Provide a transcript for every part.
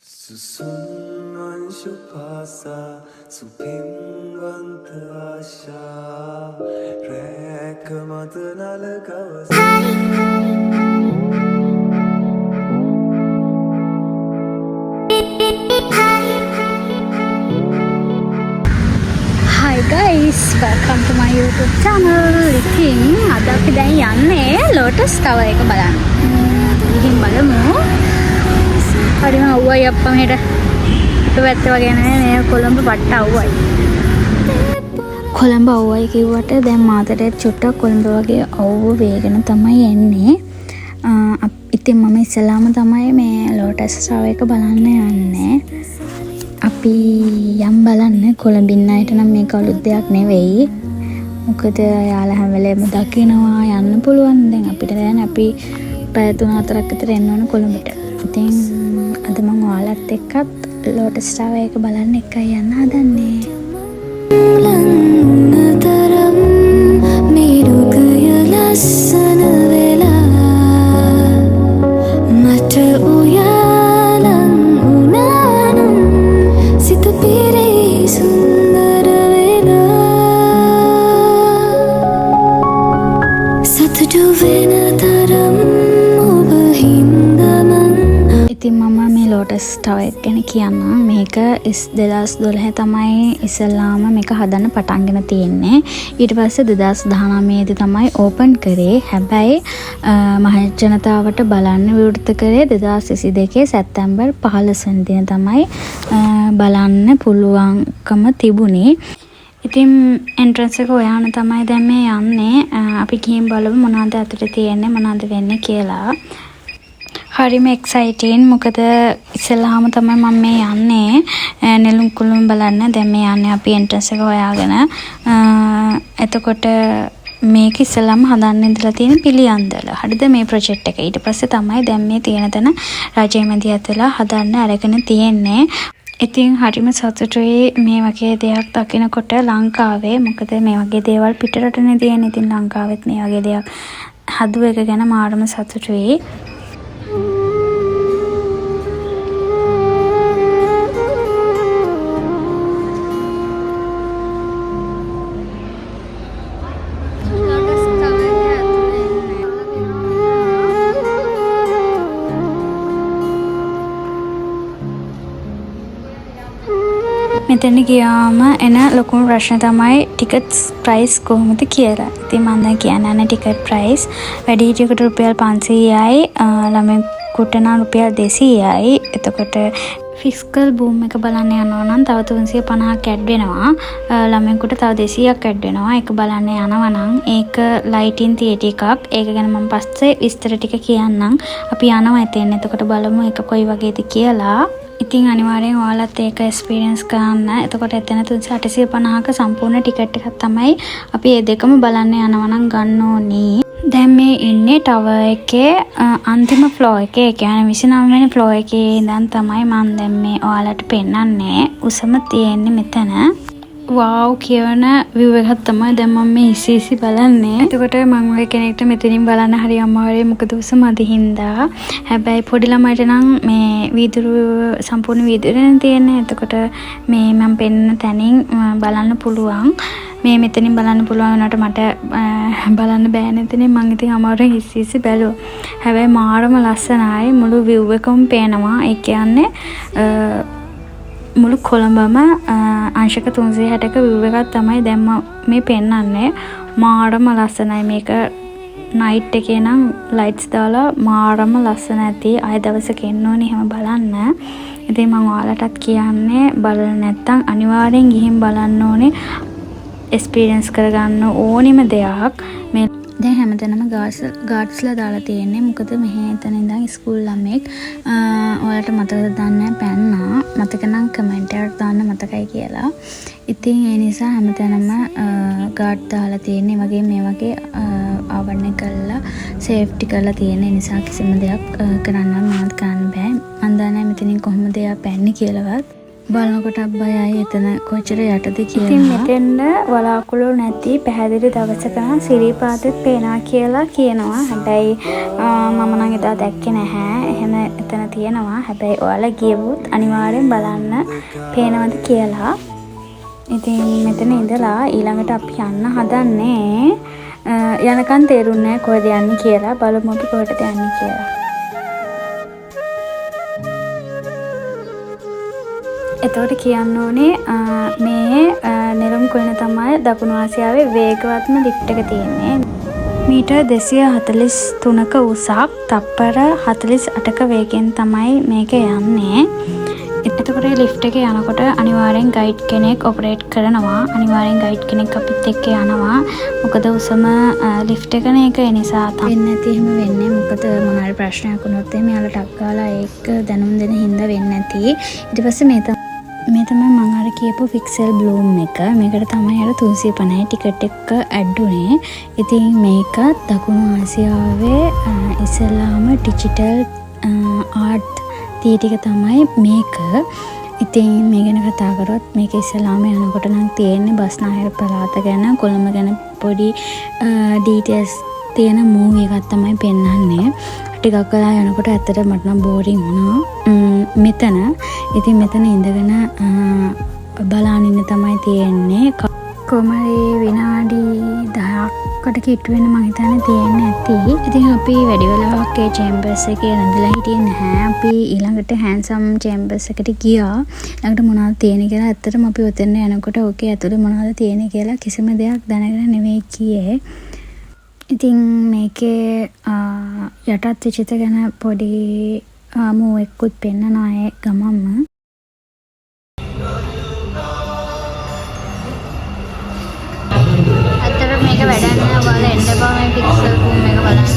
Susungan syupasa supimwanta asha reka matanala kawasa Hi guys, welcome to my YouTube channel. ඉතින් අද අපි දැන් යන්නේ Lotus Tower එක බලන්න. ඉතින් බලමු. හරිම අවුවයි අප්පා මෙහෙට. පැත්ත වගේ නෑ මේ කොළඹ පට්ට අවුවයි. කොළඹ අවුවයි කිව්වට දැන් මාතට චුට්ටක් කොළඹ වගේ අවුව වේගෙන තමයි එන්නේ. ඉතින් මම ඉස්සලාම තමයි මේ Lotus Tower එක බලන්න යන්නේ. අපි යම් බලන්න කොළඹින් අයට නම් මේක අලුත් දෙයක් නෙවෙයි. මොකද යාලා හැම වෙලේම දකිනවා යන්න පුළුවන්. දැන් අපිට දැන් අපි පැය 3-4ක් විතර එන්න ඕන කොළඹට. ඉතින් අද මම ඔයාලත් එක්කත් Lotus Tower එක බලන්න එකයි යන්න හදන්නේ. ලන්නතරම් මිරුකය ලස්සන වෙලා මට උයාලන් උනානම් සිත පිරේ සුන්දර වෙලා සතුටු වෙන තරම් ඔබ හින්දමන්. ඉතින් මම මේ Lotus Tower එක ගැන කියන්නම්. මේක 2012 තමයි ඉස්සෙල්ලාම මේක හදන්න පටන්ගෙන තියෙන්නේ. ඊට පස්සේ 2019 දී තමයි ඕපන් කරේ. හැබැයි මහජනතාවට බලන්න විවෘත කරේ 2022 සැප්තැම්බර් 15 වෙනි දින තමයි බලන්න පුළුවන්කම තිබුණේ. ඉතින් එන්ට්‍රන්ස් එක ඔයාන තමයි දැන් මේ යන්නේ. අපි ගිහින් බලමු මොනවද අතට තියෙන්නේ මොනවද වෙන්නේ කියලා. හරිම එක්සයිටින්. මොකද ඉස්සෙල්ලාම තමයි මම මේ යන්නේ නෙළුම් කුළුම් බලන්න. දැන් මේ යන්නේ අපි එන්ට්‍රන්ස් එක හොයාගෙන. එතකොට මේක ඉස්සෙල්ලාම හදන්න ඉඳලා තියෙන පිළියන්දල. හරිද මේ ප්‍රොජෙක්ට් එක. ඊට පස්සේ තමයි දැන් මේ තියෙන තැන රජයේ මැදිහත් වෙලා හදන්න අරගෙන තියෙන්නේ. ඉතින් හරිම සතුටුයි මේ වගේ දෙයක් දකිනකොට ලංකාවේ. මොකද මේ වගේ දේවල් පිටරටනේ තියෙන්නේ. ඉතින් ලංකාවෙත් මේ වගේ දෙයක් හදුව එක ගැන මාරම සතුටුයි. මෙතන ගියාම එන ලොකුම ප්‍රශ්න තමයි ටිකට්ස් ප්‍රයිස් කොහොමද කියලා. ඉතින් මම දැන් කියන්නේ ටිකට් ප්‍රයිස් වැඩිහිටියෙකුට රුපියල් 500යි ළමයෙකුට නම් රුපියල් 200යි. එතකොට ෆිස්කල් බූම් එක බලන්න යනවා නම් තව 350ක් ඇඩ් වෙනවා. ළමයෙකුට තව 200ක් ඇඩ් වෙනවා. ඒක බලන්න යනවා නම් ඒක ලයිටින් තියටි එකක්. ඒක ගැන මම පස්සේ විස්තර ටික කියන්නම්. අපි යනවා එතෙන්. එතකොට බලමු ඒක කොයි වගේද කියලා. ඉතින් අනිවාර්යෙන් ඔයාලත් ඒක එක්ස්පීරියන්ස් කරන්න. එතකොට එතන 850ක සම්පූර්ණ ටිකට් එකක් තමයි අපි මේ දෙකම බලන්න යනවා නම් ගන්න ඕනි. දැන් මේ ඉන්නේ ටවර් එකේ අන්තිම ෆ්ලෝර් එකේ. ඒ කියන්නේ 29 වෙනි ෆ්ලෝර් එකේ ඉඳන් තමයි මම දැන් මේ ඔයාලට පෙන්නන්නේ. උසම තියෙන්නේ මෙතන. වව් කියන view එකක් තමයි දැන් මම මේ ඉසි බලන්නේ. එතකොට මම වගේ කෙනෙක්ට මෙතනින් බලන්න හරි අමාරුයි. මොකද උස මදි හින්දා. හැබැයි පොඩි ළමයිට නම් මේ වීදුරු සම්පූර්ණ වීදුරුනේ තියෙන්නේ. එතකොට මේ මම පෙන්න තැනින් බලන්න පුළුවන්. මේ මෙතනින් බලන්න පුළුවන් වුණාට මට බලන්න බෑ නෙතනේ. මම ඉතින් අමාරුවෙන් ඉසි බැලුවා. හැබැයි මාරම ලස්සනයි. මුළු view එකම පේනවා. ඒ කියන්නේ මුළු කොළඹම අංශක 360ක view එකක් තමයි දැන් මේ පෙන්නන්නේ. මාරම ලස්සනයි. මේක නයිට් එකේ නම් ලයිට්ස් දාලා මාරම ලස්සන ඇති. ආය දවසක එන්න ඕනේ එහෙම බලන්න. ඉතින් මම ඔයාලටත් කියන්නේ බලන්න නැත්නම් අනිවාර්යෙන් ගිහින් බලන්න ඕනේ. එක්ස්පීරියන්ස් කරගන්න ඕනිම දෙයක්. මේ දැන් හැමතැනම ගාඩ්ස්ලා දාලා තියෙන්නේ. මොකද මෙහෙ එතන ඉඳන් ස්කූල් ළමෙක් ඔයාලට මතකද දන්නේ පැන්නා. මතක නම් කමෙන්ට් එකක් දාන්න මතකයි කියලා. ඉතින් ඒ නිසා හැමතැනම ගාඩ් දාලා තියෙන්නේ. වගේ මේ වගේ ආවරණය කරලා සේෆ්ටි කරලා තියෙන නිසා කිසිම දෙයක් කරන්න මමත් කරන්න බෑ. මන් දන්නේ මෙතනින් කොහොමද එයා පැන්නේ කියලාවත්. බලනකොට බයයි එතන කොච්චර යටද කියලා. ඉතින් මෙතෙන්ද වලාකුළු නැති පැහැදිලි දවසක නම් සිරිපාතෙත් පේනවා කියලා කියනවා. හැබැයි මම නම් එදා දැක්කේ නැහැ. එහෙම එතන තියෙනවා. හැබැයි ඔයාලා ගියවොත් අනිවාර්යෙන් බලන්න පේනවද කියලා. ඉතින් මෙතන ඉඳලා ඊළඟට අපි යන්න හදන්නේ යනකන් තේරුන්නේ නැහැ කොහෙද යන්නේ කියලා. බලමු අපි කොහෙටද යන්නේ කියලා. එතකොට කියන්න ඕනේ මේ නෙළුම් කුලන තමයි දකුණු ආසියාවේ වේගවත්ම ලිෆ්ට් එක තියෙන්නේ. මීටර් 243ක උසක් තප්පර 48ක වේගෙන් තමයි මේක යන්නේ. එතකොට ලිෆ්ට් එකේ යනකොට අනිවාර්යෙන් ගයිඩ් කෙනෙක් ඔපරේට් කරනවා. අනිවාර්යෙන් ගයිඩ් කෙනෙක් අපිත් එක්ක යනවා. මොකද උසම ලිෆ්ට් එක නේ, ඒක නිසා වෙන්නේ නැති එහෙම වෙන්නේ. මොකද මොනාරි ප්‍රශ්නයක් වුණොත් එහෙම යාළුවා ටක් ගාලා ඒක දැනුම් දෙන හින්දා වෙන්නේ නැති. ඊට පස්සේ මේ තමයි මම අර කියපු ෆික්සල් බ්ලූම් එක. මේකට තමයි අර 350 ටිකට් එක ඇඩ් උනේ. ඉතින් මේක දකුණු ආසියාවේ ඉස්සෙල්ලාම ඩිජිටල් ආර්ට් ටික තමයි මේක. ඉතින් මේ ගැන කතා කරොත් මේක ඉස්සෙල්ලාම යනකොට නම් තියෙන්නේ බස්නාහිර පළාත ගැන, කොළඹ ගැන පොඩි ඩීටේල්ස් තියෙන මූවි එකක් තමයි පෙන්වන්නේ. ටිකක් කලා යනකොට ඇත්තට මට නම් බෝරින් වුණා මෙතන. ඉතින් මෙතන ඉඳගෙන බලාගෙන ඉන්න තමයි තියෙන්නේ. කොමරි විනාඩි 10කට කිට්ටු වෙන මං හිතන්නේ තියෙන්නේ නැති. ඉතින් අපි වැඩි වෙලාවක් ඒ චේම්බර්ස් එකේ රැඳලා හිටියේ නැහැ. අපි ඊළඟට හැන්සම් චේම්බර්ස් එකට ගියා. ඊළඟට මොනවද තියෙන්නේ කියලා ඇත්තටම අපි ඔතෙන් යනකොට ඕකේ ඇතුලේ මොනවද තියෙන්නේ කියලා කිසිම දෙයක් දැනගෙන නෙවෙයි ගියේ. ඉතින් මේකේ යටත් විචිත ගැන පොඩි මූ එක්කුත් පෙන්නනවා ඒ ගමම්ම. ඇත්තට මේක වැඩක් නෑ. ඔයාලා එන්න එපා මේ පික්සල් රූම් එක බලන්න.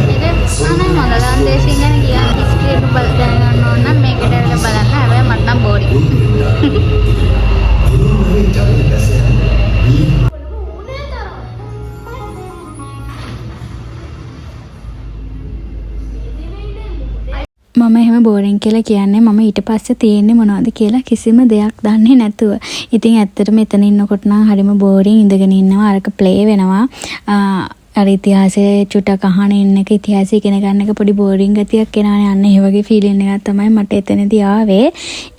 මේක අනේ මගලන් දේශින් ගැන කියන හිස්ටරි එක දැනගන්න ඕන නම් මේකට ඇවිල්ලා බලන්න. හැබැයි මට නම් බෝරින්. මම එහෙම බෝරින් කියලා කියන්නේ මම ඊට පස්සේ තියෙන්නේ මොනවද කියලා කිසිම දෙයක් දන්නේ නැතුව. ඉතින් ඇත්තටම මෙතන ඉන්නකොට නම් හරිම බෝරින් ඉඳගෙන ඉන්නවා. අරක ප්ලේ වෙනවා. අර ඉතිහාසයේ චුට්ටක් අහන ඉන්න එක, ඉතිහාසය ඉගෙන ගන්න එක පොඩි බෝරින් ගතියක් එනවනේ. අන්න ඒ වගේ ෆීලින් එකක් තමයි මට එතනදී ආවේ.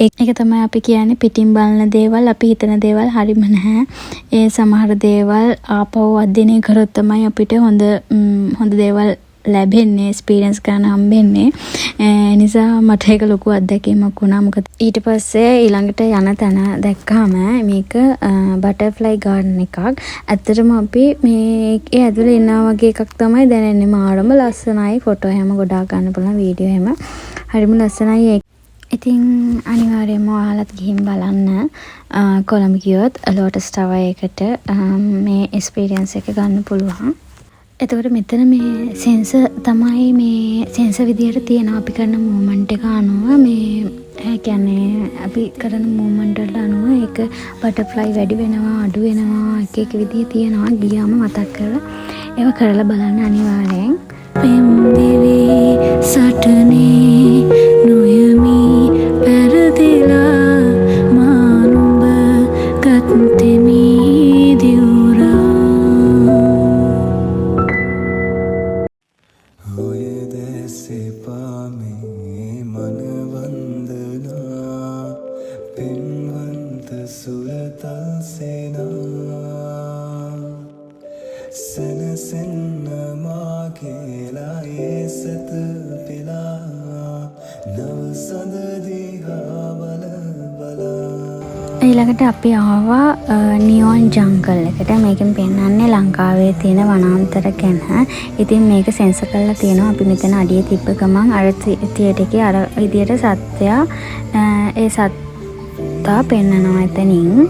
ඒක තමයි අපි කියන්නේ පිටින් බලන දේවල්, අපි හිතන දේවල් හරිම නැහැ. ඒ සමහර දේවල් ආපහු අධ්‍යයනය කරොත් තමයි අපිට හොඳ දේවල් ලැබෙන්නේ, එක්ස්පීරියන්ස් ගන්න හම්බෙන්නේ. නිසා මට ඒක ලොකු අත්දැකීමක් වුණා. මොකද ඊට පස්සේ ඊළඟට යන තැන දැක්කම මේක බටර්ෆ්ලයි ගාඩන් එකක්. ඇත්තටම අපි මේකේ ඇතුලේ ඉන්නා වගේ එකක් තමයි දැනෙන්නේ. මාරම ලස්සනයි. ෆොටෝ හැම ගොඩාක් ගන්න පුළුවන්, වීඩියෝ හැම හරිම ලස්සනයි. ඉතින් අනිවාර්යයෙන්ම ඔයාලත් ගිහින් බලන්න. කොළඹ ගියොත් ලෝටස් ටවර් එකට මේ එක්ස්පීරියන්ස් එක ගන්න පුළුවන්. එතකොට මෙතන මේ සෙන්සර් තමයි මේ සෙන්සර් විදියට තියෙනවා. අපි කරන මූවමන්ට් එක අනුව මේ කියන්නේ අපි කරන මූවමන්ට් වලට අනුව ඒක බටර්ෆ්ලයි වැඩි වෙනවා, අඩු වෙනවා, එක විදිය තියෙනවා. ගියාම මතක් කරලා ඒව කරලා බලන්න අනිවාර්යෙන්. පෙම්බිලි සටනේ නොයමි පෙරදිලා මානුඹ ගත්තෙමි දියුරා. ඊළඟට අපි ආවා නියෝන් ජංගල් එකට. මේකෙන් පෙන්නන්නේ ලංකාවේ තියෙන වනාන්තර ගැන. ඉතින් මේක සෙන්සර් කරලා තියෙනවා. අපි මෙතන අඩිය තිබ්බ ගමන් අර තියටර් එකේ අර විදියට සත්‍යය ඒ සත්තා පෙන්නනවා එතනින්.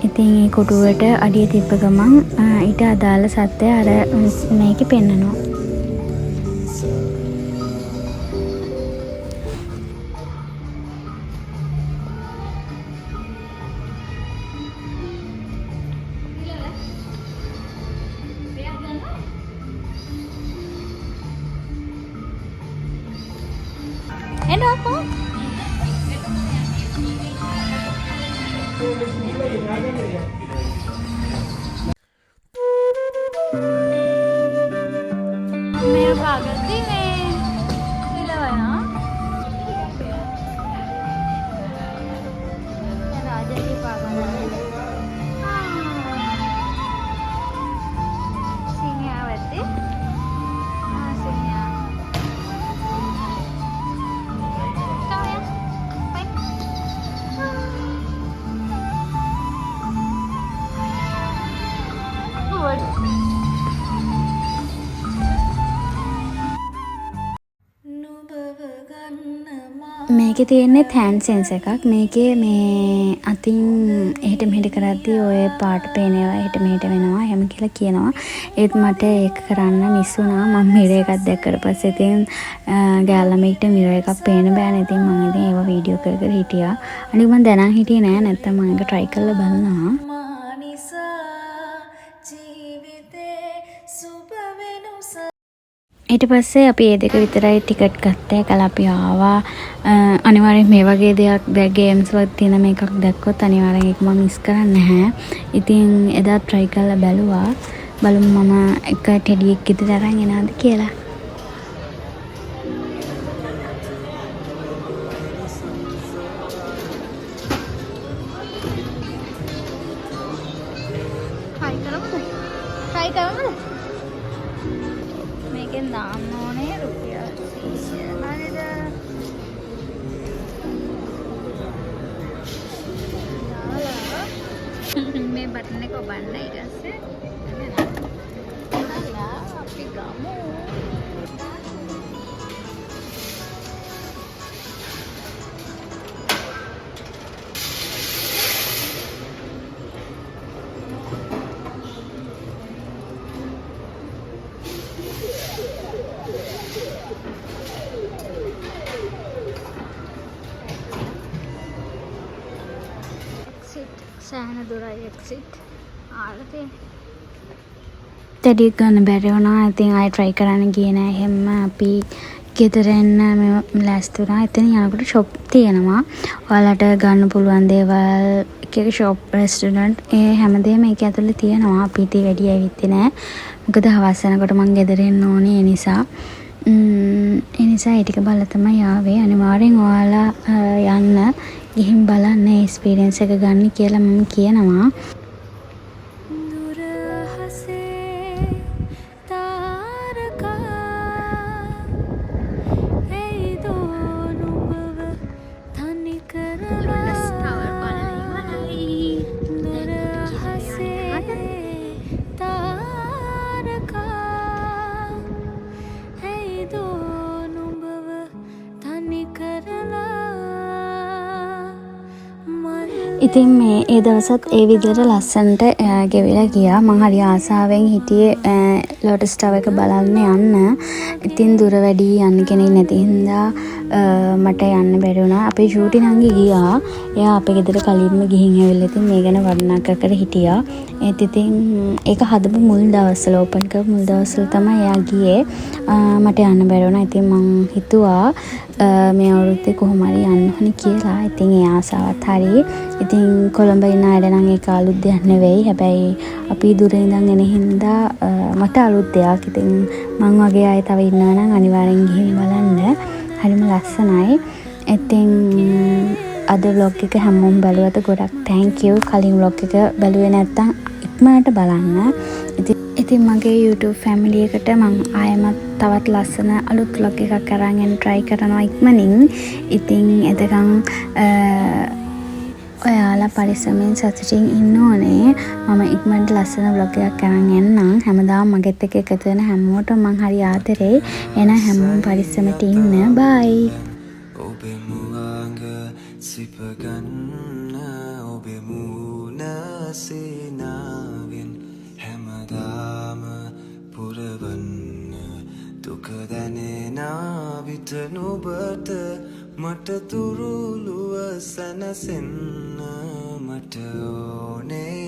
ඉතින් ඒ කොටුවට අඩිය තිබ්බ ගමන් ඊට අදාළ සත්‍යය අර මේකේ පෙන්නනවා. Enak apa? मैं पागल थी मैं दिलवाया මේකේ තියෙන්නේ hand sense එකක්. මේකේ මේ අතින් එහෙට මෙහෙට කරද්දී ඔය පාට පේනවා එහෙට මෙහෙට වෙනවා එහෙම කියලා කියනවා. ඒත් මට ඒක කරන්න මිස් වුණා. මම මිරර් එකක් දැක්කට පස්සේ ඉතින් ගෑල්ලමෙක්ට මිරර් එකක් පේන්න බෑනේ. ඉතින් මම ඉතින් ඒව වීඩියෝ කර කර හිටියා. අනික මම දැනන් හිටියේ නෑ. නැත්තම් මම ඒක try කරලා බලනවා. ඊට පස්සේ අපි ඒ දෙක විතරයි ටිකට් ගත්තේ. කල අපි ආවා. අනිවාර්යෙන් මේ වගේ දෙයක් දැන් ගේම්ස් වල තියෙන මේකක් දැක්කොත් අනිවාර්යෙන් ඒක මම මිස් කරන්නේ නැහැ. ඉතින් එදා try කරලා බැලුවා. බලමු මම එක ටෙඩියෙක් ගෙදර අරන් එනවද කියලා. try කරමුද? මේකෙන් දාන්න ඕනේ රුපියල් 100. හරිද? මේ බටන් එක ඔබන්න ඊට පස්සේ අපි ගමු. සෑහන දුරයි එක්සිට් ආලතේ ටෙඩියක් ගන්න බැරි වුණා. ඉතින් ආයෙ try කරන්න ගියේ නෑ. එහෙම අපි ගෙදර එන්න මේ ලෑස්ති වුණා. එතන යනකොට shop තියෙනවා. ඔයාලට ගන්න පුළුවන් දේවල් එක shop restaurant ඒ හැමදේම ඒක ඇතුලේ තියෙනවා. අපි ඉතින් වැඩි ඇවිත්ේ නෑ. මොකද හවස යනකොට මං ගෙදර එන්න ඕනේ. ඒ නිසා ඒ ටික බලලා තමයි ආවේ. අනිවාර්යෙන් ඔයාලා යන්න ගිහින් බලන්න එක්ස්පීරියන්ස් එක ගන්න කියලා මම කියනවා. ඉතින් මේ ඒ දවසත් ඒ විදිහට ලස්සනට ගෙවිලා ගියා. මම හරි ආසාවෙන් හිටියේ ලෝටස් ටවර් එක බලන්න යන්න. ඉතින් දුර වැඩි යන්න කෙනෙක් නැති හින්දා මට යන්න බැරි වුණා. අපේ ෂූටින් අංගේ ගියා. එයා අපේ ගෙදර කලින්ම ගිහින් ඇවිල්ලා ඉතින් මේ ගැන වර්ණනා කර කර හිටියා. ඒත් ඉතින් ඒක හදපු මුල් දවස්වල ඕපන් කරපු මුල් දවස්වල තමයි එයා ගියේ. මට යන්න බැරි වුණා. ඉතින් මං හිතුවා මේ අවුරුද්දේ කොහොම හරි යන්න ඕනේ කියලා. ඉතින් ඒ ආසාවත් හරි. ඉතින් කොළඹ ඉන්න අයට නම් ඒක අලුත් දෙයක් නෙවෙයි. හැබැයි අපි දුර ඉඳන් එන හින්දා මට අලුත් දෙයක්. ඉතින් මං වගේ අය තව ඉන්නවා නම් අනිවාර්යෙන් ගිහින් බලන්න. හරිම ලස්සනයි. ඉතින් අද vlog එක හැමෝම බැලුවට ගොඩක් thank you. කලින් vlog එක බැලුවේ නැත්නම් ඉක්මනට බලන්න. ඉතින් මගේ YouTube family එකට මම ආයෙමත් තවත් ලස්සන අලුත් vlog එකක් අරන් එන්න try කරනවා ඉක්මනින්. ඉතින් එතකන් ඔයාලා පරිස්සමෙන් සතුටින් ඉන්න ඕනේ. මම ඉක්මනට ලස්සන vlog එකක් අරන් එන්නම්. හැමදාම මගෙත් එක්ක එකතු වෙන හැමෝටම මං හරි ආදරේ. එහෙනම් හැමෝම පරිස්සමට ඉන්න. bye. ඔබේ මුවංග සිප ගන්න ඔබේ මුණ සේනාවෙන් හැමදාම පුරවන්න දුක දැනෙන විට නුඹට මට තුරුලුව සැනසෙන්න මට ඕනේ